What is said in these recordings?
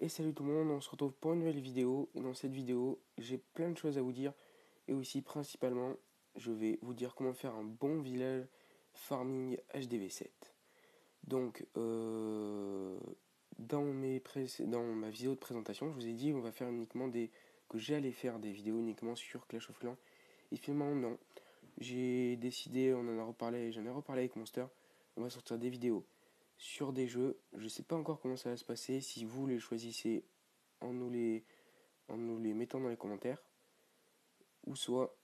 Et salut tout le monde, on se retrouve pour une nouvelle vidéo. Et dans cette vidéo, j'ai plein de choses à vous dire. Et aussi, principalement, je vais vous dire comment faire un bon village farming HDV7. Donc, dans ma vidéo de présentation, je vous ai dit on va faire uniquement que j'allais faire des vidéos uniquement sur Clash of Clans. Et finalement, non. J'ai décidé, j'en ai reparlé avec Monster. On va sortir des vidéos sur des jeux. Je sais pas encore comment ça va se passer. Si vous les choisissez en nous les mettant dans les commentaires, ou soit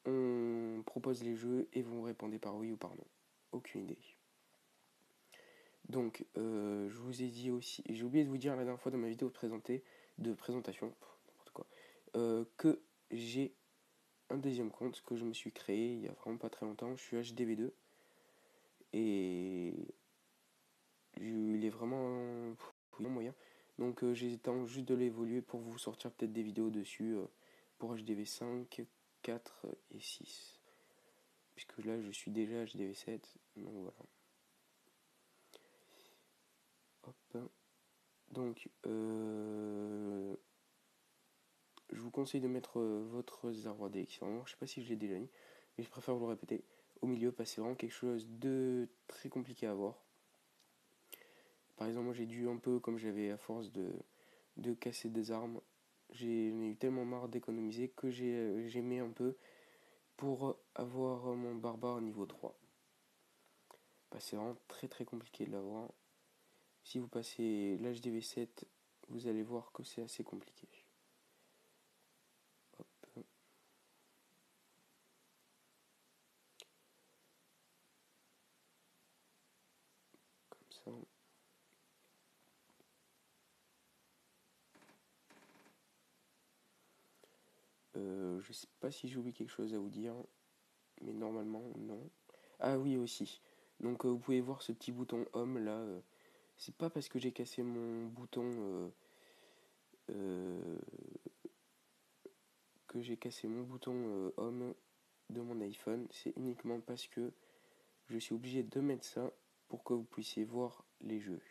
on propose les jeux et vous répondez par oui ou par non. Aucune idée. Donc, je vous ai dit aussi, j'ai oublié de vous dire la dernière fois dans ma vidéo de présentation, n'importe quoi, que j'ai un deuxième compte que je me suis créé il y a vraiment pas très longtemps. Je suis HDV2 et il est vraiment moyen. Donc, j'attends juste de l'évoluer pour vous sortir peut-être des vidéos dessus pour HDV5, 4 et 6. Puisque là, je suis déjà HDV7. Donc voilà. Hop. Donc, je vous conseille de mettre votre réservoir d'élection. Je sais pas si je l'ai déjà dit, mais je préfère vous le répéter. Au milieu, parce que c'est vraiment quelque chose de très compliqué à voir. Par exemple, moi j'ai dû un peu, comme j'avais à force de casser des armes, j'en ai eu tellement marre d'économiser que j'ai mis un peu pour avoir mon barbare niveau 3. Bah, c'est vraiment très très compliqué de l'avoir. Si vous passez l'HDV7, vous allez voir que c'est assez compliqué. Hop. Comme ça. Je sais pas si j'oublie quelque chose à vous dire, mais normalement non. Ah oui aussi. Donc vous pouvez voir ce petit bouton homme là. C'est pas parce que j'ai cassé mon bouton euh, que j'ai cassé mon bouton home de mon iPhone. C'est uniquement parce que je suis obligé de mettre ça pour que vous puissiez voir les jeux.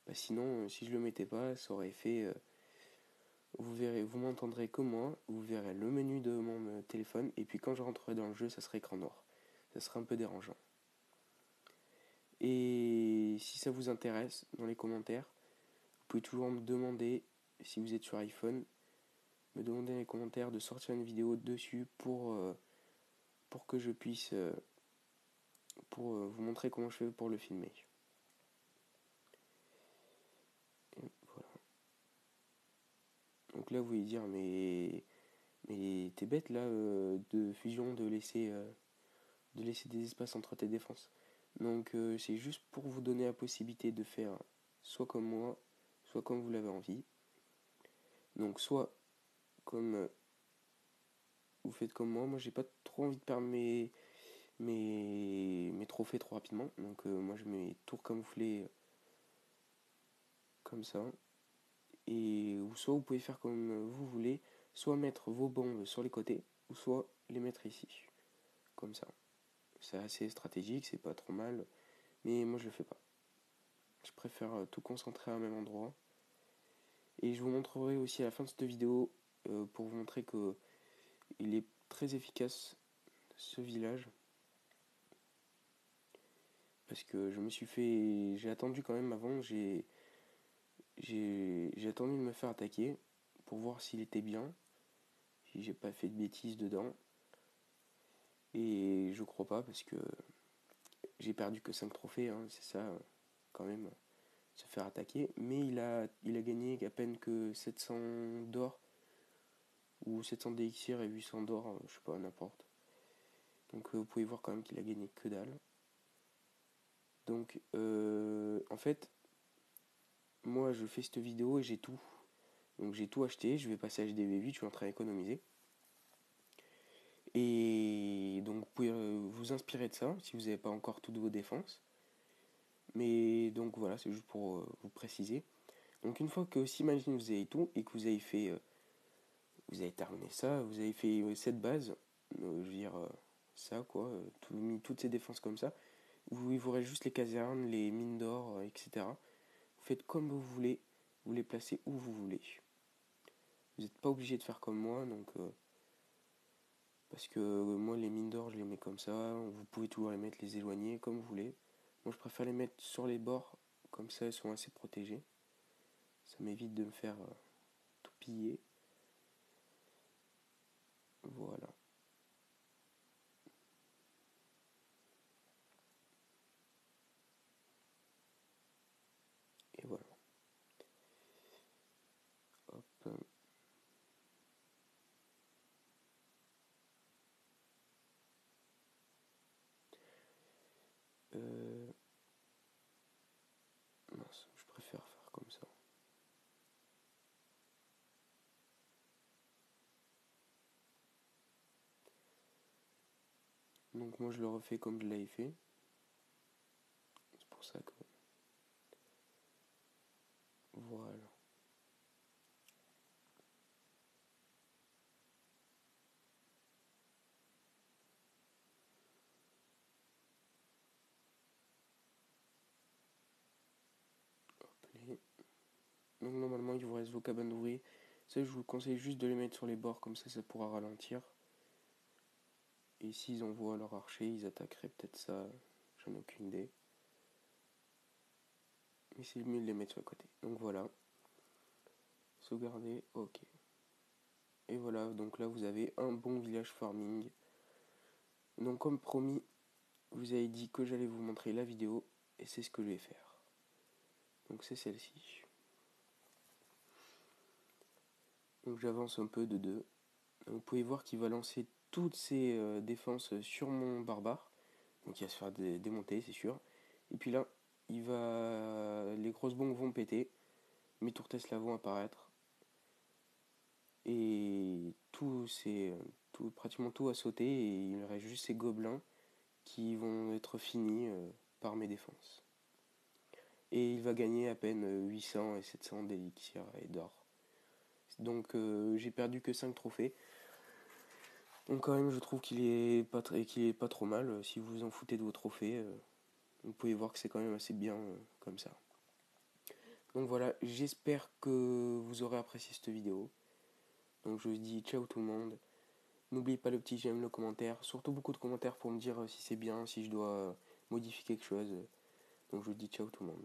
Bah, sinon, si je le mettais pas, ça aurait fait. Vous verrez, vous m'entendrez que moi, vous verrez le menu de mon téléphone, et puis quand je rentrerai dans le jeu, ça serait écran noir. Ça serait un peu dérangeant. Et si ça vous intéresse, dans les commentaires, vous pouvez toujours me demander, si vous êtes sur iPhone, me demander dans les commentaires de sortir une vidéo dessus pour que je puisse vous montrer comment je fais pour le filmer. Et voilà. Donc là, vous allez dire, mais t'es bête là de fusion de laisser des espaces entre tes défenses. Donc c'est juste pour vous donner la possibilité de faire soit comme moi, soit comme vous l'avez envie. Donc soit comme vous faites comme moi j'ai pas trop envie de perdre mes trophées trop rapidement. Donc moi je mets tour camouflé comme ça. Et ou soit vous pouvez faire comme vous voulez, soit mettre vos bombes sur les côtés, ou soit les mettre ici. Comme ça. C'est assez stratégique, c'est pas trop mal, mais moi je le fais pas. Je préfère tout concentrer à un même endroit. Et je vous montrerai aussi à la fin de cette vidéo pour vous montrer que il est très efficace ce village. Parce que je me suis fait. J'ai attendu quand même avant, j'ai attendu de me faire attaquer pour voir s'il était bien, si j'ai pas fait de bêtises dedans. Et je crois pas parce que j'ai perdu que 5 trophées, hein, c'est ça quand même, se faire attaquer. Mais il a gagné à peine que 700 d'or, ou 700 d'élixir et 800 d'or, je sais pas, n'importe. Donc vous pouvez voir quand même qu'il a gagné que dalle. Donc en fait, moi je fais cette vidéo et j'ai tout. Donc j'ai tout acheté, je vais passer à HDV8, je suis en train d'économiser. Et donc vous pouvez vous inspirer de ça si vous n'avez pas encore toutes vos défenses. Mais donc voilà, c'est juste pour vous préciser. Donc une fois que, si imaginez vous avez tout et que vous avez fait, vous avez terminé ça, vous avez fait cette base, je veux dire ça quoi, mis toutes ces défenses comme ça, il vous reste juste les casernes, les mines d'or, etc. Vous faites comme vous voulez, vous les placez où vous voulez. Vous n'êtes pas obligé de faire comme moi, donc parce que moi les mines d'or je les mets comme ça, vous pouvez toujours les mettre, les éloigner comme vous voulez. Moi je préfère les mettre sur les bords, comme ça elles sont assez protégées. Ça m'évite de me faire tout piller. Voilà. Et voilà. Hop. Mince, je préfère faire comme ça. Donc moi je le refais comme je l'avais fait. C'est pour ça que... Voilà. Hop, donc normalement il vous reste vos cabanes d'ouvriers. Ça je vous conseille juste de les mettre sur les bords, comme ça pourra ralentir. Et s'ils envoient leur archer, ils attaqueraient peut-être ça, j'en ai aucune idée. Mais c'est mieux de les mettre sur le côté. Donc voilà. Sauvegarder, ok. Et voilà, donc là vous avez un bon village farming. Donc comme promis, vous avez dit que j'allais vous montrer la vidéo, et c'est ce que je vais faire. Donc c'est celle-ci. Donc j'avance un peu de deux. Vous pouvez voir qu'il va lancer toutes ses défenses sur mon barbare. Donc il va se faire démonter, c'est sûr. Et puis là, les grosses bombes vont péter. Mes tours Tesla vont apparaître. Et pratiquement tout a sauté. Et il me reste juste ces gobelins qui vont être finis par mes défenses. Et il va gagner à peine 800 et 700 d'élixir et d'or. Donc j'ai perdu que 5 trophées. Donc quand même je trouve qu'il est pas trop mal. Si vous vous en foutez de vos trophées, vous pouvez voir que c'est quand même assez bien comme ça. Donc voilà, j'espère que vous aurez apprécié cette vidéo. Donc je vous dis ciao tout le monde. N'oubliez pas le petit j'aime, le commentaire. Surtout beaucoup de commentaires pour me dire si c'est bien, si je dois modifier quelque chose. Donc je vous dis ciao tout le monde.